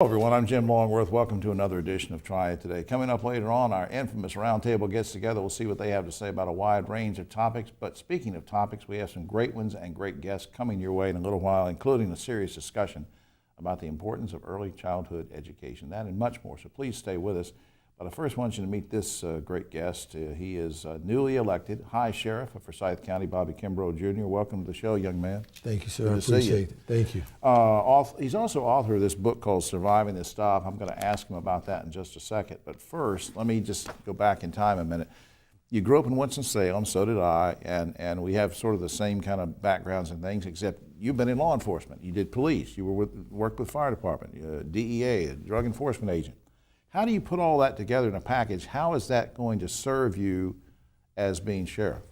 Hello everyone, I'm Jim Longworth. Welcome to another edition of Triad Today. Coming up later on, our infamous roundtable gets together. We'll see what they have to say about a wide range of topics. But speaking of topics, we have some great ones and great guests coming your way in a little while, including a serious discussion about the importance of early childhood education. That and much more, so please stay with us. But I first want you to meet this great guest. He is newly elected High Sheriff of Forsyth County, Bobby Kimbrough Jr. Welcome to the show, young man. Thank you, sir. I appreciate it. Thank you. He's also author of this book called Surviving the Stop. I'm going to ask him about that in just a second. But first, let me just go back in time a minute. You grew up in Winston-Salem, so did I, and we have sort of the same kind of backgrounds and things, except you've been in law enforcement. You did police. You worked with fire department, DEA, a drug enforcement agent. How do you put all that together in a package? How is that going to serve you as being sheriff?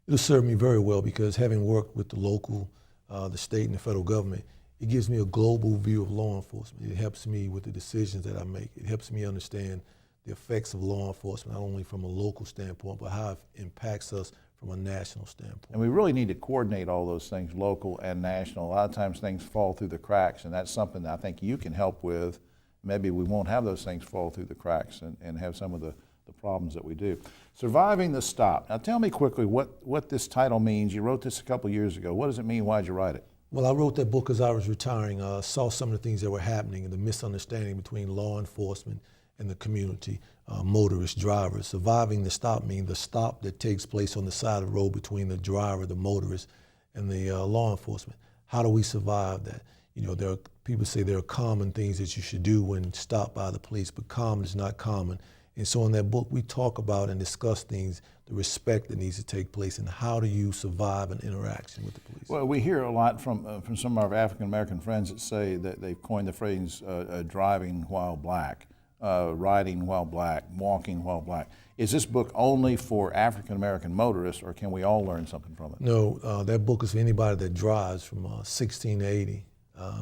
It'll serve me very well because having worked with the local, the state, and the federal government, it gives me a global view of law enforcement. It helps me with the decisions that I make. It helps me understand the effects of law enforcement, not only from a local standpoint, but how it impacts us from a national standpoint. And we really need to coordinate all those things, local and national. A lot of times things fall through the cracks, and that's something that I think you can help with. Maybe we won't have those things fall through the cracks and have some of the problems that we do. Surviving the Stop. Now tell me quickly what this title means. You wrote this a couple years ago. What does it mean? Why did you write it? Well, I wrote that book as I was retiring. Saw some of the things that were happening and the misunderstanding between law enforcement and the community, motorists, drivers. Surviving the stop means the stop that takes place on the side of the road between the driver, the motorist, and the law enforcement. How do we survive that? You know, people say there are common things that you should do when stopped by the police, but common is not common. And so in that book, we talk about and discuss things, the respect that needs to take place, and how do you survive an interaction with the police. Well, we hear a lot from some of our African-American friends that say that they've coined the phrase driving while black, riding while black, walking while black. Is this book only for African-American motorists, or can we all learn something from it? No, that book is for anybody that drives from 16 to 80.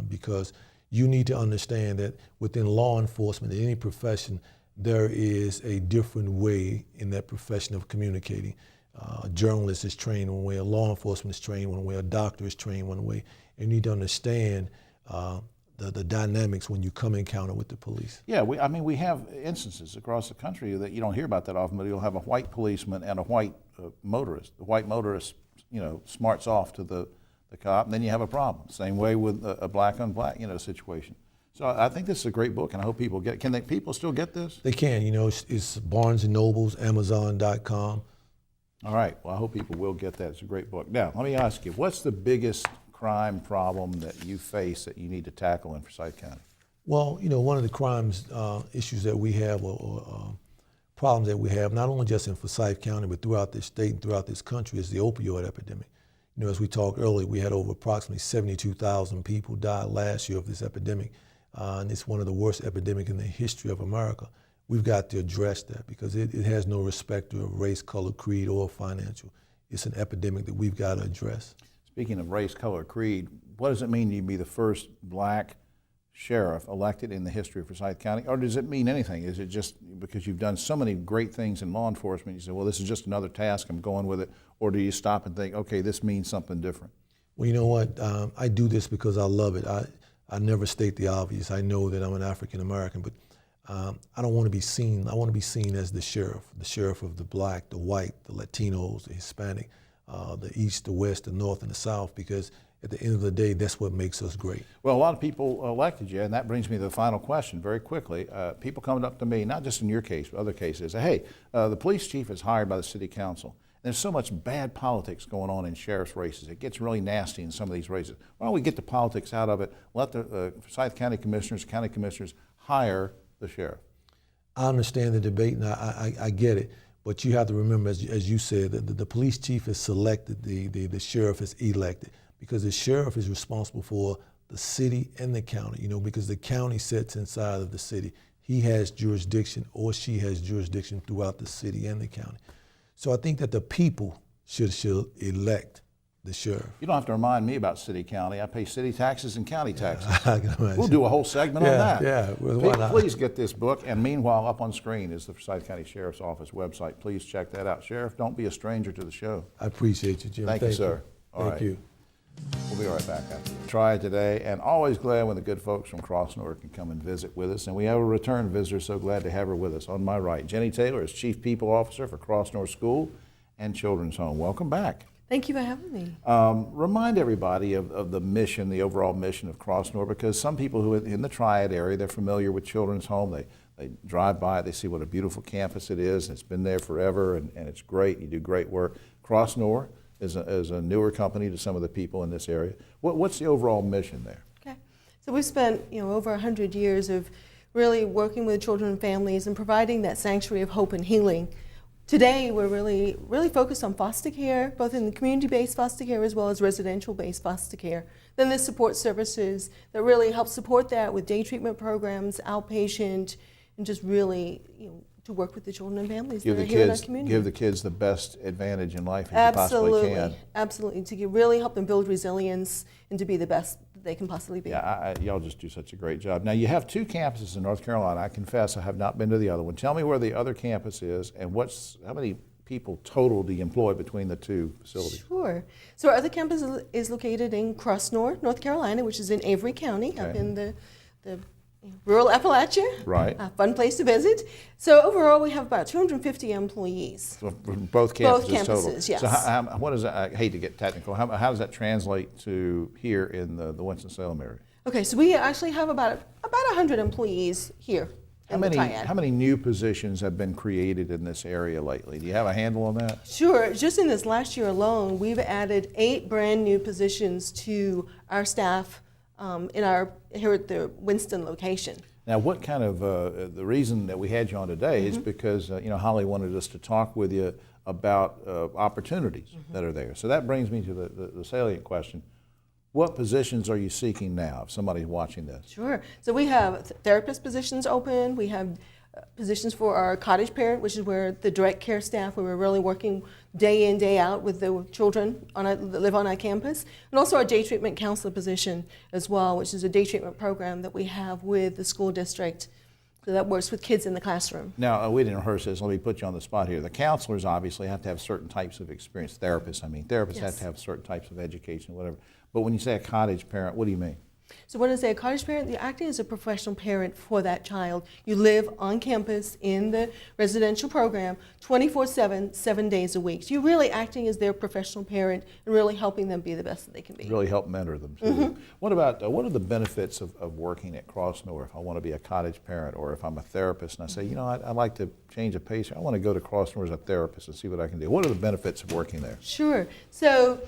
Because you need to understand that within law enforcement, in any profession, there is a different way in that profession of communicating. A journalist is trained one way, a law enforcement is trained one way, a doctor is trained one way. And you need to understand the dynamics when you come encounter with the police. Yeah, we have instances across the country that you don't hear about that often, but you'll have a white policeman and a white motorist. The white motorist, smarts off to the cop, and then you have a problem. Same way with a black on black, situation. So I think this is a great book, and I hope people get it. Can people still get this? They can. It's Barnes & Nobles, Amazon.com. All right. Well, I hope people will get that. It's a great book. Now, let me ask you, what's the biggest crime problem that you face that you need to tackle in Forsyth County? Well, one of the crimes issues that we have, or problems that we have, not only just in Forsyth County, but throughout this state and throughout this country, is the opioid epidemic. As we talked earlier, we had over approximately 72,000 people die last year of this epidemic, and it's one of the worst epidemics in the history of America. We've got to address that because it has no respect to race, color, creed, or financial. It's an epidemic that we've got to address. Speaking of race, color, creed, what does it mean to be the first black sheriff elected in the history of Forsyth County? Or does it mean anything? Is it just because you've done so many great things in law enforcement, you say, well, this is just another task, I'm going with it? Or do you stop and think, okay, this means something different? Well, you know what? I do this because I love it. I never state the obvious. I know that I'm an African American, but I don't want to be seen. I want to be seen as the sheriff of the black, the white, the Latinos, the Hispanic, the East, the West, the North, and the South, because at the end of the day, that's what makes us great. Well, a lot of people elected you, and that brings me to the final question very quickly. People coming up to me, not just in your case, but other cases, say, hey, the police chief is hired by the city council. There's so much bad politics going on in sheriff's races. It gets really nasty in some of these races. Why don't we get the politics out of it, let the Forsyth County commissioners, county commissioners hire the sheriff? I understand the debate, and I get it. But you have to remember, as you said, that the police chief is selected, the sheriff is elected, because the sheriff is responsible for the city and the county, because the county sits inside of the city. He has jurisdiction, or she has jurisdiction throughout the city and the county. So I think that the people should elect the sheriff. You don't have to remind me about city, county. I pay city taxes and county taxes. I can imagine. We'll do a whole segment on that. Yeah, well, why not? Please get this book, and meanwhile, up on screen is the Forsyth County Sheriff's Office website. Please check that out. Sheriff, don't be a stranger to the show. I appreciate you, Jim. Thank you, sir. Thank you. We'll be right back after this. Triad Today, and always glad when the good folks from Crossnor can come and visit with us. And we have a return visitor, so glad to have her with us. On my right, Jenny Taylor is Chief People Officer for Crossnor School and Children's Home. Welcome back. Thank you for having me. Remind everybody of the mission, the overall mission of Crossnor, because some people who are in the Triad area, they're familiar with Children's Home. They drive by, they see what a beautiful campus it is. It's been there forever, and it's great. You do great work. Crossnor is a newer company to some of the people in this area. What's the overall mission there? Okay, so we've spent over 100 years of really working with children and families and providing that sanctuary of hope and healing. Today, we're really focused on foster care, both in the community-based foster care as well as residential-based foster care. Then there's support services that really help support that with day treatment programs, outpatient, and just really to work with the children and families that are here in our community. Give the kids the best advantage in life as you possibly can. Absolutely, to really help them build resilience and to be the best that they can possibly be. Yeah, y'all just do such a great job. Now, you have 2 campuses in North Carolina. I confess I have not been to the other one. Tell me where the other campus is and how many people total do you employ between the 2 facilities? Sure. So our other campus is located in Crossnor, North Carolina, which is in Avery County, up in the rural Appalachia. Right. A fun place to visit. So overall, we have about 250 employees. So from both campuses, Both campuses, total. yes. So what does that, I hate to get technical, how does that translate to here in the Winston-Salem area? Okay, so we actually have about 100 employees here in the Triad. How many new positions have been created in this area lately? Do you have a handle on that? Sure. Just in this last year alone, we've added 8 brand new positions to our staff here at the Winston location. Now, what kind of, the reason that we had you on today is because, Holly wanted us to talk with you about opportunities that are there. So that brings me to the salient question. What positions are you seeking now if somebody's watching this? Sure. So we have therapist positions open. We have positions for our cottage parent, which is where the direct care staff, where we're really working day in, day out with the children that live on our campus. And also our day treatment counselor position as well, which is a day treatment program that we have with the school district. So that works with kids in the classroom. Now, we didn't rehearse this. Let me put you on the spot here. The counselors obviously have to have certain types of experience. Therapists Yes. have to have certain types of education, whatever. But when you say a cottage parent, what do you mean? So when I say a cottage parent, you're acting as a professional parent for that child. You live on campus in the residential program 24/7, 7 days a week. So you're really acting as their professional parent and really helping them be the best that they can be. Really help mentor them too. What about, what are the benefits of working at Crossnor if I want to be a cottage parent or if I'm a therapist and I say, I'd like to change a pace. I want to go to Crossnor as a therapist and see what I can do. What are the benefits of working there? Sure. So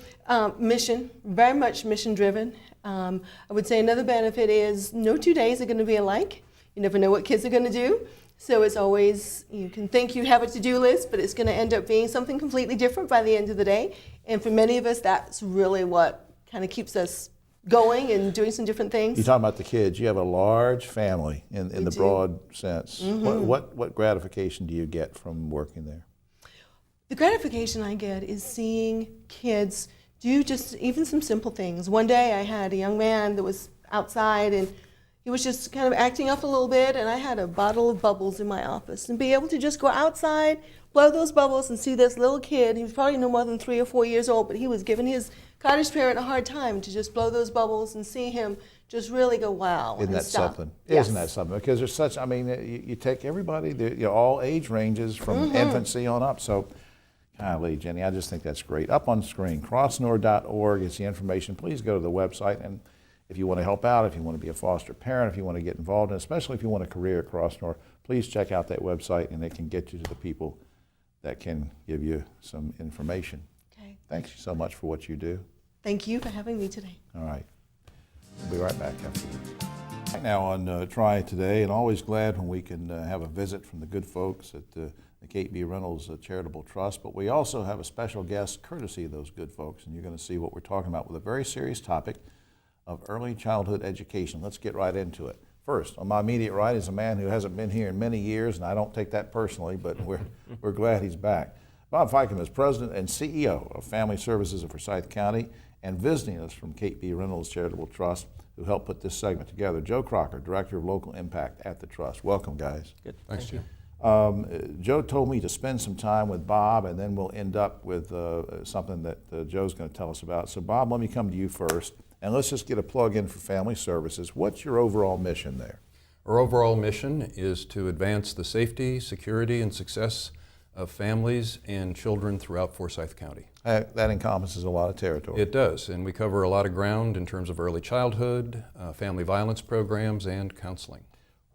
mission, very much mission driven. I would say another benefit is no 2 days are going to be alike. You never know what kids are going to do. So it's always, you can think you have a to-do list, but it's going to end up being something completely different by the end of the day. And for many of us, that's really what kind of keeps us going and doing some different things. You're talking about the kids. You have a large family in the broad sense. What gratification do you get from working there? The gratification I get is seeing kids do just even some simple things. One day I had a young man that was outside and he was just kind of acting up a little bit, and I had a bottle of bubbles in my office, and be able to just go outside, blow those bubbles, and see this little kid. He was probably no more than 3 or 4 years old, but he was giving his cottage parent a hard time to just blow those bubbles and see him just really go, wow. Isn't that something? Yes. Isn't that something? Because there's such, you take everybody, all age ranges from infancy on up. So, golly, Jenny, I just think that's great. Up on the screen, crossnor.org is the information. Please go to the website, and if you want to help out, if you want to be a foster parent, if you want to get involved, and especially if you want a career at Crossnor, please check out that website, and it can get you to the people that can give you some information. Okay. Thanks so much for what you do. Thank you for having me today. All right. We'll be right back after this. Right now on Triad Today, and always glad when we can have a visit from the good folks at the Kate B. Reynolds Charitable Trust, but we also have a special guest courtesy of those good folks, and you're going to see what we're talking about with a very serious topic of early childhood education. Let's get right into it. First, on my immediate right is a man who hasn't been here in many years, and I don't take that personally, but we're glad he's back. Bob Fickham is President and CEO of Family Services of Forsyth County, and visiting us from Kate B. Reynolds Charitable Trust, who helped put this segment together. Joe Crocker, Director of Local Impact at the Trust. Welcome, guys. Good. Thanks, Jim. Joe told me to spend some time with Bob, and then we'll end up with something that Joe's going to tell us about. So Bob, let me come to you first, and let's just get a plug in for Family Services. What's your overall mission there? Our overall mission is to advance the safety, security, and success of families and children throughout Forsyth County. That encompasses a lot of territory. It does, and we cover a lot of ground in terms of early childhood, family violence programs, and counseling.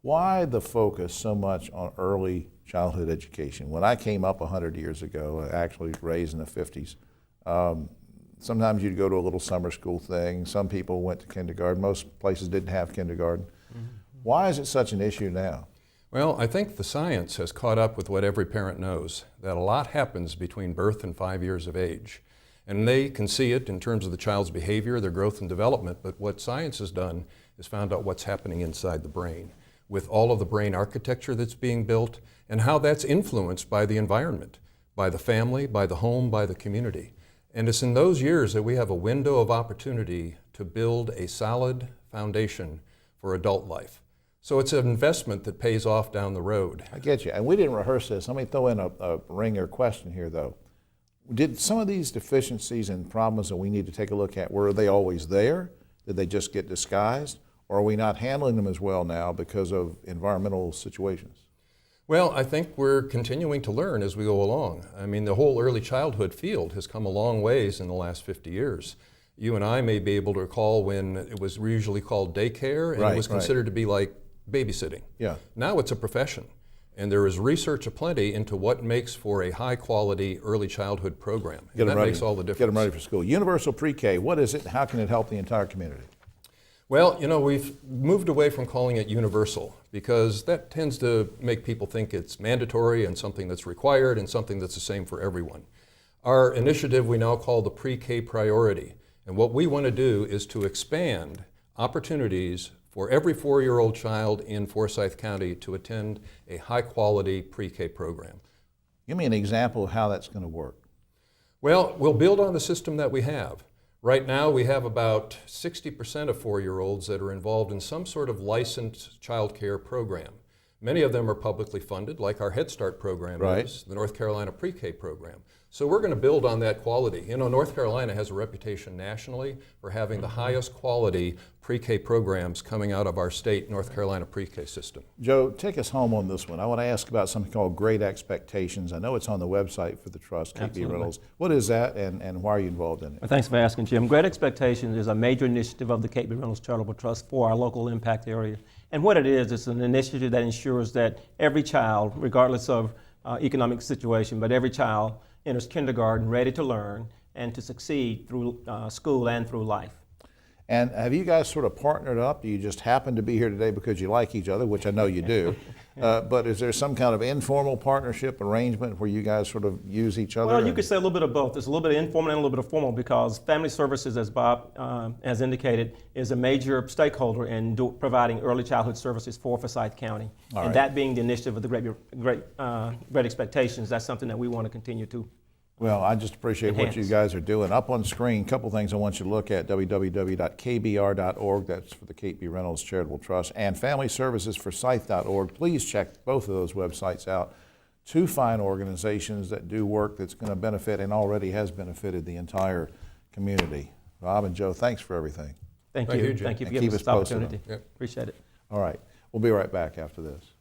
Why the focus so much on early childhood education? When I came up 100 years ago, actually raised in the 50s, sometimes you'd go to a little summer school thing. Some people went to kindergarten. Most places didn't have kindergarten. Mm-hmm. Why is it such an issue now? Well, I think the science has caught up with what every parent knows, that a lot happens between birth and 5 years of age. And they can see it in terms of the child's behavior, their growth and development, but what science has done is found out what's happening inside the brain, with all of the brain architecture that's being built and how that's influenced by the environment, by the family, by the home, by the community. And it's in those years that we have a window of opportunity to build a solid foundation for adult life. So it's an investment that pays off down the road. I get you. And we didn't rehearse this. Let me throw in a ringer question here, though. Did some of these deficiencies and problems that we need to take a look at, were they always there? Did they just get disguised? Or are we not handling them as well now because of environmental situations? Well, I think we're continuing to learn as we go along. I mean, the whole early childhood field has come a long ways in the last 50 years. You and I may be able to recall when it was usually called daycare, and it was considered to be like babysitting. Yeah. Now it's a profession, and there is research aplenty into what makes for a high-quality early childhood program. And that makes all the difference. Get them ready for school. Universal Pre-K, what is it? How can it help the entire community? Well, you know, we've moved away from calling it universal because that tends to make people think it's mandatory and something that's required and something that's the same for everyone. Our initiative we now call the Pre-K Priority, and what we want to do is to expand opportunities for every 4-year-old child in Forsyth County to attend a high-quality pre-K program. Give me an example of how that's going to work. Well, we'll build on the system that we have. Right now, we have about 60% of 4-year-olds that are involved in some sort of licensed child care program. Many of them are publicly funded, like our Head Start program is, the North Carolina Pre-K program. So we're going to build on that quality. You know, North Carolina has a reputation nationally for having the highest quality pre-K programs coming out of our state North Carolina pre-K system. Joe, take us home on this one. I want to ask about something called Great Expectations. I know it's on the website for the Trust, KB Reynolds. What is that, and why are you involved in it? Well, thanks for asking, Jim. Great Expectations is a major initiative of the KB Reynolds Charitable Trust for our local impact area. And what it is, it's an initiative that ensures that every child, regardless of economic situation, but every child enters kindergarten ready to learn and to succeed through school and through life. And have you guys sort of partnered up? Do you just happen to be here today because you like each other, which I know you do, but is there some kind of informal partnership arrangement where you guys sort of use each other? Well, you could say a little bit of both. There's a little bit of informal and a little bit of formal because Family Services, as Bob has indicated, is a major stakeholder in providing early childhood services for Forsyth County. And that being the initiative of the Great Expectations, that's something that we want to continue to. Well, I just appreciate what you guys are doing. Up on screen, a couple things I want you to look at, www.kbr.org, that's for the KB Reynolds Charitable Trust, and FamilyServicesForSyth.org. Please check both of those websites out. Two fine organizations that do work that's going to benefit and already has benefited the entire community. Bob and Joe, thanks for everything. Thank you. Thank you for giving us this opportunity. Appreciate it. All right. We'll be right back after this.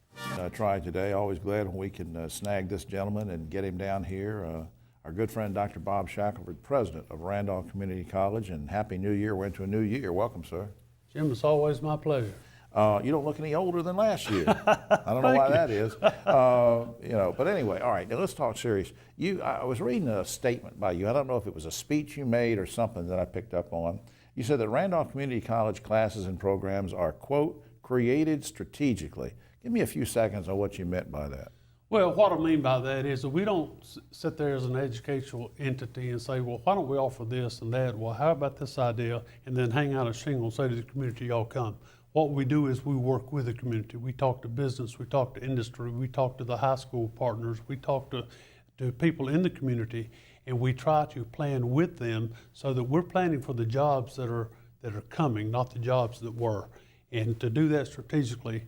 Triad Today, always glad when we can snag this gentleman and get him down here. Our good friend, Dr. Bob Shackelford, president of Randolph Community College, and Happy New Year. We're into a new year. Welcome, sir. Jim, it's always my pleasure. You don't look any older than last year. I don't know why that is. You know, but anyway, all right, now let's talk serious. I was reading a statement by you. I don't know if it was a speech you made or something that I picked up on. You said that Randolph Community College classes and programs are, quote, created strategically. Give me a few seconds on what you meant by that. Well, what I mean by that is that we don't sit there as an educational entity and say, well, why don't we offer this and that? Well, how about this idea? And then hang out a shingle and say to the community, y'all come. What we do is we work with the community. We talk to business, we talk to industry, we talk to the high school partners, we talk to people in the community, and we try to plan with them so that we're planning for the jobs that are coming, not the jobs that were. And to do that strategically,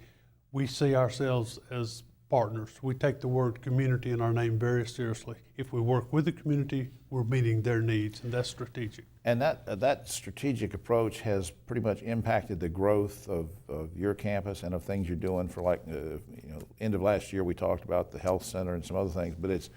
we see ourselves as partners. We take the word community in our name very seriously. If we work with the community, we're meeting their needs, and that's strategic. And that strategic approach has pretty much impacted the growth of your campus and of things you're doing for, like, end of last year we talked about the health center and some other things, but it's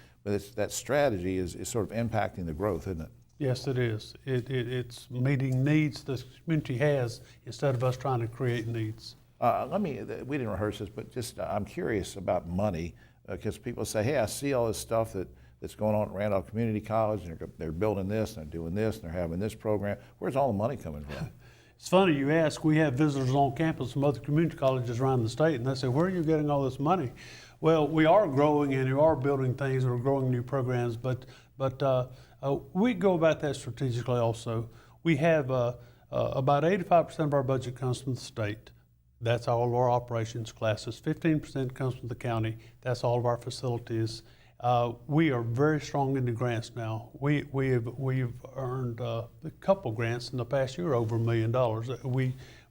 that strategy is sort of impacting the growth, isn't it? Yes, it is. It's meeting needs the community has instead of us trying to create needs. We didn't rehearse this, but just I'm curious about money, because people say, hey, I see all this stuff that's going on at Randolph Community College, and they're building this, and they're doing this, and they're having this program. Where's all the money coming from? It's funny you ask. We have visitors on campus from other community colleges around the state, and they say, where are you getting all this money? Well, we are growing, and we are building things, and we're growing new programs, but we go about that strategically also. We have about 85% of our budget comes from the state. That's all of our operations classes. 15% comes from the county. That's all of our facilities. We are very strong in the grants now. We've earned a couple grants in the past year over $1 million.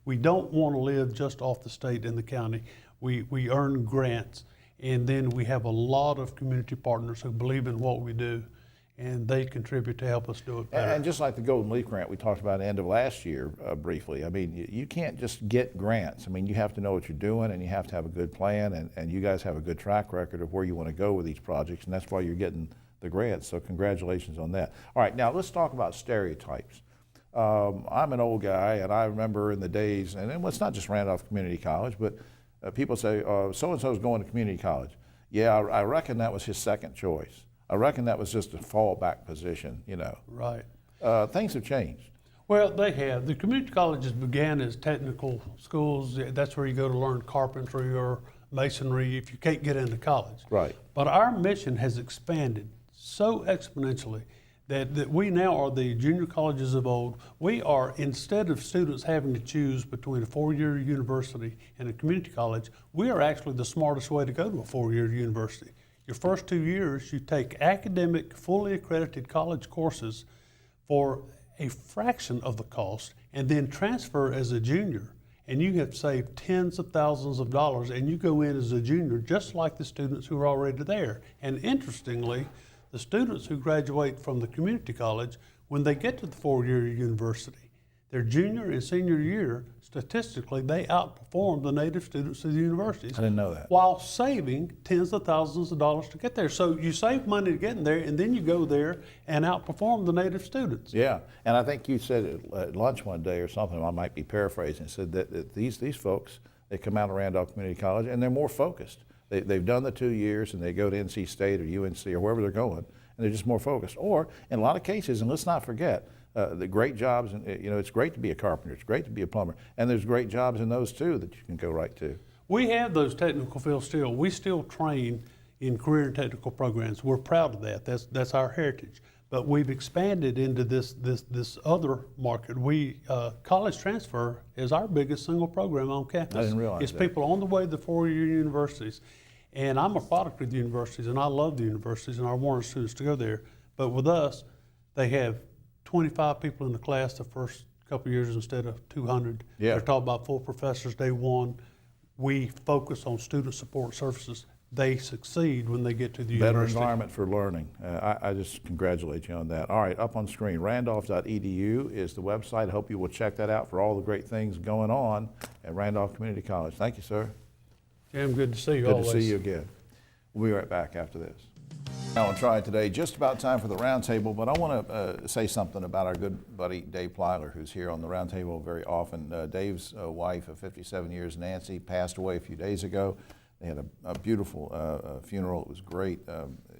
We don't want to live just off the state and the county. We earn grants, and then we have a lot of community partners who believe in what we do, and they contribute to help us do it better. And just like the Golden Leaf Grant we talked about at the end of last year briefly, I mean, you can't just get grants. I mean, you have to know what you're doing, and you have to have a good plan, and you guys have a good track record of where you want to go with these projects, and that's why you're getting the grants, so congratulations on that. All right, now let's talk about stereotypes. I'm an old guy, and I remember in the days, and it's not just Randolph Community College, but people say, so-and-so's going to community college. Yeah, I reckon that was his second choice. I reckon that was just a fallback position, Right. Things have changed. Well, they have. The community colleges began as technical schools. That's where you go to learn carpentry or masonry if you can't get into college. Right. But our mission has expanded so exponentially that we now are the junior colleges of old. We are, instead of students having to choose between a four-year university and a community college, we are actually the smartest way to go to a four-year university. Your first 2 years, you take academic, fully accredited college courses for a fraction of the cost, and then transfer as a junior. And you have saved tens of thousands of dollars, and you go in as a junior just like the students who are already there. And interestingly, the students who graduate from the community college, when they get to the four-year university, their junior and senior year, statistically, they outperform the native students of the universities. I didn't know that. While saving tens of thousands of dollars to get there. So you save money to get there, and then you go there and outperform the native students. Yeah, and I think you said at lunch one day or something, I might be paraphrasing, said that these folks, they come out of Randolph Community College and they're more focused. They've done the 2 years and they go to NC State or UNC or wherever they're going, and they're just more focused. Or in a lot of cases, and let's not forget, the great jobs, and it's great to be a carpenter, it's great to be a plumber, and there's great jobs in those too that you can go right to. We have those technical fields still. We still train in career and technical programs. We're proud of that. That's our heritage. But we've expanded into this other market. College transfer is our biggest single program on campus. I didn't realize it's that. people on the way to the four-year universities. And I'm a product of the universities, and I love the universities, and I want our students to go there. But with us, they have 25 people in the class the first couple of years instead of 200. Yeah. They're taught by full professors day one. We focus on student support services. They succeed when they get to the Better university. environment for learning. I just congratulate you on that. All right, up on screen, randolph.edu is the website. I hope you will check that out for all the great things going on at Randolph Community College. Thank you, sir. Jim, good to see you Good always. to see you again. We'll be right back after this. Now on Triad Today, just about time for the roundtable, but I want to say something about our good buddy Dave Plyler, who's here on the roundtable very often. Dave's wife of 57 years, Nancy, passed away a few days ago. They had a beautiful funeral. It was great.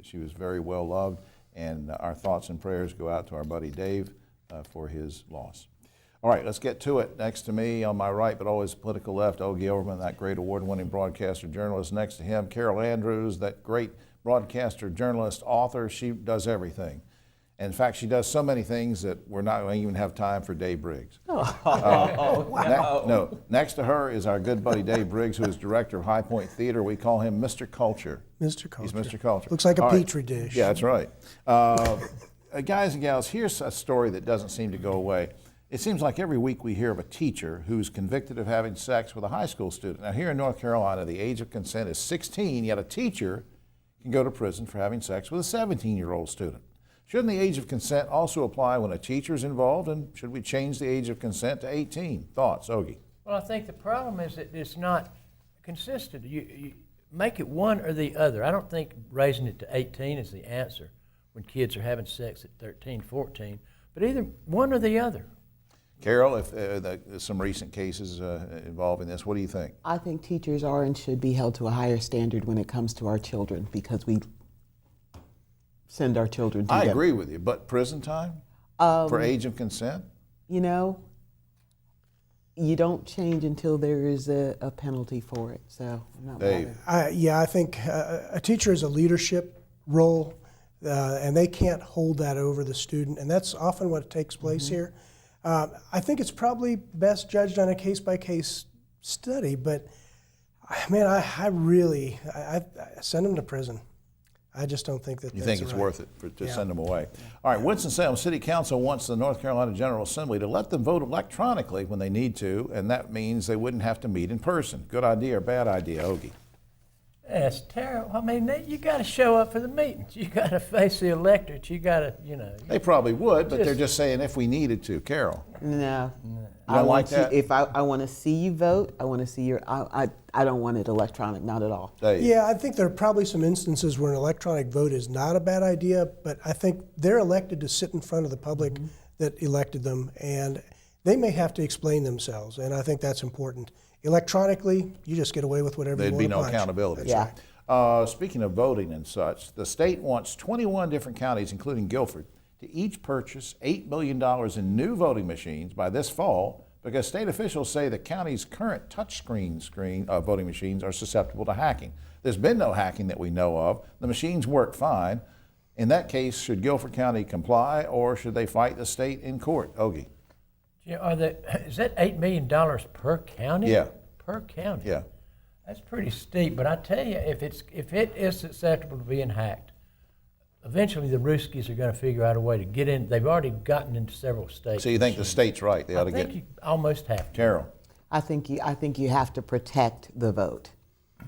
She was very well loved, and our thoughts and prayers go out to our buddy Dave for his loss. All right, let's get to it. Next to me, on my right, but always political left, Ogie Overman, that great award-winning broadcaster journalist. Next to him, Carol Andrews, that great broadcaster, journalist, author. She does everything. In fact, she does so many things that we're not going to even have time for Dave Briggs. No, next to her is our good buddy Dave Briggs, who is director of High Point Theater. We call him Mr. Culture. Mr. Culture. He's Mr. Culture. Looks like a All right. petri dish. Yeah, that's right. Guys and gals, here's a story that doesn't seem to go away. It seems like every week we hear of a teacher who's convicted of having sex with a high school student. Now, here in North Carolina, the age of consent is 16, yet a teacher can go to prison for having sex with a 17-year-old student. Shouldn't the age of consent also apply when a teacher is involved, and should we change the age of consent to 18? Thoughts, Ogie? Well, I think the problem is that it's not consistent. You make it one or the other. I don't think raising it to 18 is the answer when kids are having sex at 13, 14, but either one or the other. Carol, if there's some recent cases involving this, what do you think? I think teachers are and should be held to a higher standard when it comes to our children because we send our children to I them. agree with you, but prison time for age of consent? You know, you don't change until there is a penalty for it. So I'm not Dave. bothered. Yeah, I think a teacher is a leadership role, and they can't hold that over the student, and that's often what takes place here. I think it's probably best judged on a case-by-case study, but man, I really send them to prison. I just don't think that You that's think it's right. worth it to send them away? All right, Winston-Salem City Council wants the North Carolina General Assembly to let them vote electronically when they need to, and that means they wouldn't have to meet in person. Good idea or bad idea, Ogie? That's terrible. I mean, you got to show up for the meetings. You got to face the electorate. You got to, They probably would, but they're just saying if we needed to. Carol? No. You don't like that? If I want to see you vote, I want to see your. I don't want it electronic, not at all. Dave? Yeah, I think there are probably some instances where an electronic vote is not a bad idea, but I think they're elected to sit in front of the public that elected them, and they may have to explain themselves, and I think that's important. Electronically, you just get away with whatever There'd you be want to no punch. accountability. That's Yeah. right. Speaking of voting and such, the state wants 21 different counties, including Guilford, to each purchase $8 billion in new voting machines by this fall because state officials say the county's current touchscreen voting machines are susceptible to hacking. There's been no hacking that we know of. The machines work fine. In that case, should Guilford County comply or should they fight the state in court? Ogie? is that $8 million per county? Yeah. Per county? Yeah. That's pretty steep, but I tell you, if it is susceptible to being hacked, eventually the Ruskies are going to figure out a way to get in. They've already gotten into several states. So you think the state's right? They ought to I think get. you almost have to. Carol? I think you have to protect the vote.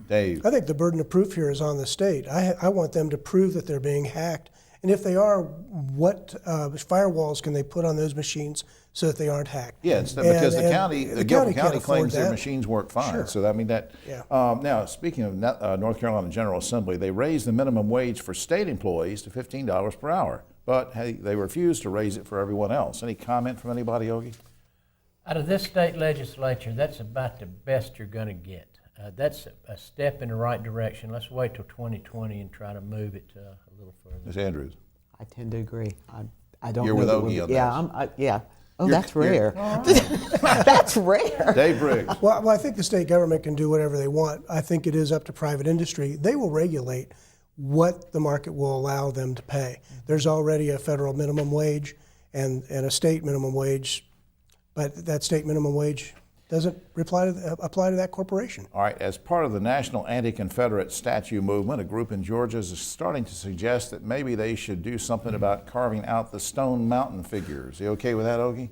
Dave? I think the burden of proof here is on the state. I want them to prove that they're being hacked. And if they are, what firewalls can they put on those machines so that they aren't hacked? Yeah, because the county, the Guilford can't County claims afford their that. machines work fine. Sure. So I mean that. Yeah. Now, speaking of North Carolina General Assembly, they raised the minimum wage for state employees to $15 per hour, but hey, they refused to raise it for everyone else. Any comment from anybody, Ogie? Out of this state legislature, that's about the best you're going to get. That's a step in the right direction. Let's wait till 2020 and try to move it a little further. Ms. Andrews? I tend to agree. I don't. You're know with that Ogie on yeah, this. yeah. Oh, You're- that's rare. That's rare. Dave Briggs? Well, I think the state government can do whatever they want. I think it is up to private industry. They will regulate what the market will allow them to pay. There's already a federal minimum wage and a state minimum wage, but that state minimum wage doesn't apply to that corporation. All right, as part of the National Anti-Confederate Statue Movement, a group in Georgia is starting to suggest that maybe they should do something about carving out the Stone Mountain figures. You okay with that, Ogie?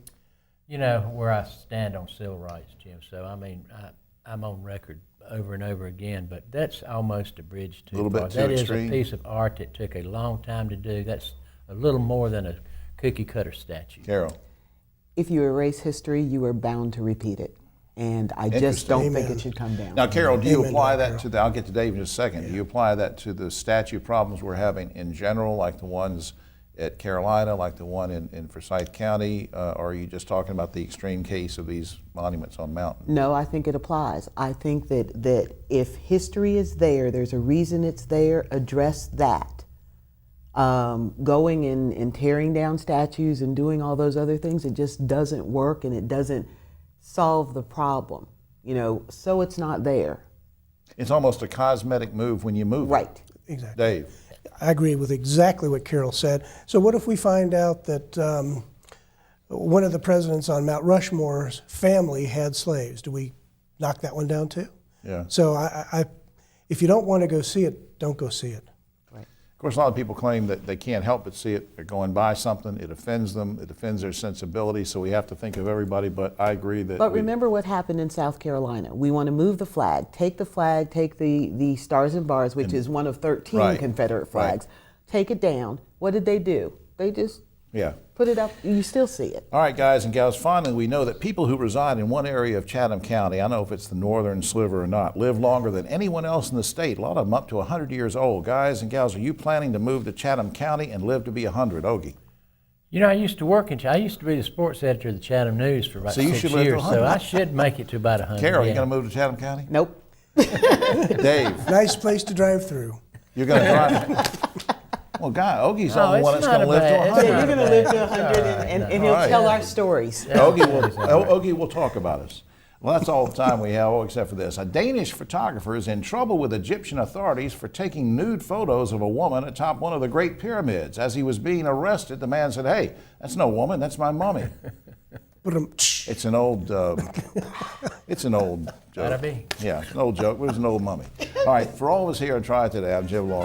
You know where I stand on civil rights, Jim. So I mean, I'm on record over and over again, but that's almost a bridge too Little bit far. too That is extreme. a piece of art that took a long time to do. That's a little more than a cookie cutter statue. Carol? If you erase history, you are bound to repeat it, and I just Interesting. don't think Amen. it should come down. Now, Carol, do you Amen, apply Carol. that to the, I'll get to Dave in just a second. Do you apply that to the statue problems we're having in general, like the ones at Carolina, like the one in Forsyth County, or are you just talking about the extreme case of these monuments on mountains? No, I think it applies. I think that if history is there, there's a reason it's there, address that. Going and tearing down statues and doing all those other things, it just doesn't work and it doesn't solve the problem. You know, so it's not there. It's almost a cosmetic move when you move it. Right. Exactly. Dave? I agree with exactly what Carol said. So what if we find out that one of the presidents on Mount Rushmore's family had slaves? Do we knock that one down too? Yeah. So if you don't want to go see it, don't go see it. Of course, a lot of people claim that they can't help but see it. They're going by something. It offends them. It offends their sensibility. So we have to think of everybody. But I agree that. But remember what happened in South Carolina. We want to move the flag, take the stars and bars, which is one of 13 Right. Confederate flags, take it down. What did they do? They just Yeah. put it up. You still see it. All right, guys and gals, finally, we know that people who reside in one area of Chatham County, I don't know if it's the northern sliver or not, live longer than anyone else in the state. A lot of them up to 100 years old. Guys and gals, are you planning to move to Chatham County and live to be 100? Ogie? You know, I used to work I used to be the sports editor of the Chatham News for about So you 6 should live to years, 100. so I should make it to about 100. Carol, yeah. you going to move to Chatham County? Nope. Dave, Nice place to drive through. you're going to drive? Well, guy, Ogie's the No, only it's one that's not going to a live to bad- it's 100. You're not going to bad. live to 100 and he'll All right. tell our stories. Ogie will talk about us. Well, that's all the time we have, except for this. A Danish photographer is in trouble with Egyptian authorities for taking nude photos of a woman atop one of the Great Pyramids. As he was being arrested, the man said, "Hey, that's no woman, that's my mummy." But It's an old joke. Gotta be. Yeah, it's an old joke, but it's an old mummy. All right, for all of us here on Triad Today, I'm Jim Long.